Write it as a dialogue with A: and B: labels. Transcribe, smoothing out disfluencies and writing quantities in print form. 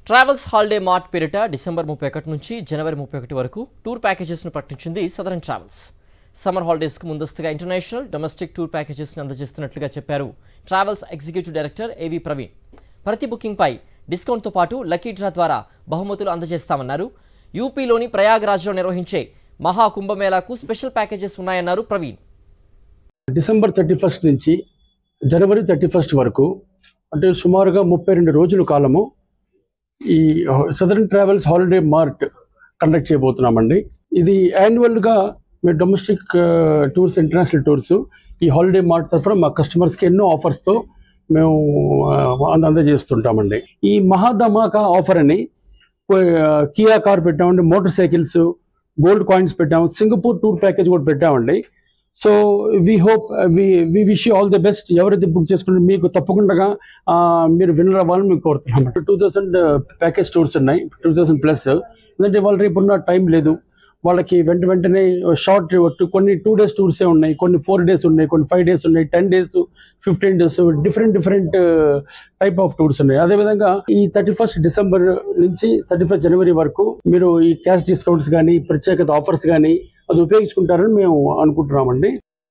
A: Travels holiday mart పేరిట December 31 నుంచి జనవరి 31 వరకు టూర్ ప్యాకేజెస్ను ప్రకటించింది సదరన్ ట్రావెల్స్. సమ్మర్ హాలిడేస్కు ముందస్తుగా ఇంటర్నేషనల్, డొమెస్టిక్ టూర్ ప్యాకేజెస్ను అందజేస్తున్నట్లుగా చెప్పారు ట్రావెల్స్ ఎగ్జిక్యూటివ్ డైరెక్టర్ ఏవి ప్రవీణ్. ప్రతి బుకింగ్పై డిస్కౌంట్తో పాటు లక్కీ డ్రా ద్వారా బహుమతులు అందజేస్తామన్నారు. యూపీలోని ప్రయాగ్రాజ్లో నిర్వహించే మహాకుంభమేళాకు స్పెషల్ ప్యాకేజెస్ ఉన్నాయన్నారు ప్రవీణ్.
B: డిసెంబర్ 31 నుంచి జనవరి 31 వరకు అంటే సుమారుగా 32 రోజుల కాలము ఈ southern travels holiday mart conduct చేయబోతున్నామండి. ఇది యాన్యువల్గా మేము డొమెస్టిక్ టూర్స్, ఇంటర్నేషనల్ టూర్స్ ఈ హాలిడే మార్ట్ తరఫున మా కస్టమర్స్కి ఎన్నో ఆఫర్స్తో మేము అందజేస్తుంటామండి. ఈ మహాధమాకా ఆఫర్ అని కియా కార్ పెట్టామండి, మోటార్ సైకిల్స్, గోల్డ్ కాయిన్స్ పెట్టాము, సింగపూర్ టూర్ ప్యాకేజ్ కూడా పెట్టామండి. So we hope we wish you all the best. ఎవరైతే బుక్ చేసుకుంటే మీకు తప్పకుండా మీరు విన్నర్ అవ్వాలని మేము కోరుతున్నాం. 2000 ప్యాకేజ్ టూర్స్ ఉన్నాయి, 2000+. ఎందుకంటే వాళ్ళు రేపున్న టైం లేదు, వాళ్ళకి వెంటనే షార్ట్ కొన్ని 2 days టూర్సే ఉన్నాయి, కొన్ని 4 days ఉన్నాయి, కొన్ని 5 days ఉన్నాయి, 10 days, 15 days, different type of tours ఉన్నాయి. అదేవిధంగా ఈ 31 డిసెంబర్ నుంచి 31 జనవరి వరకు మీరు ఈ క్యాష్ డిస్కౌంట్స్ కానీ, ప్రత్యేకత ఆఫర్స్ కానీ అది ఉపయోగించుకుంటారని మేము అనుకుంటున్నామండి.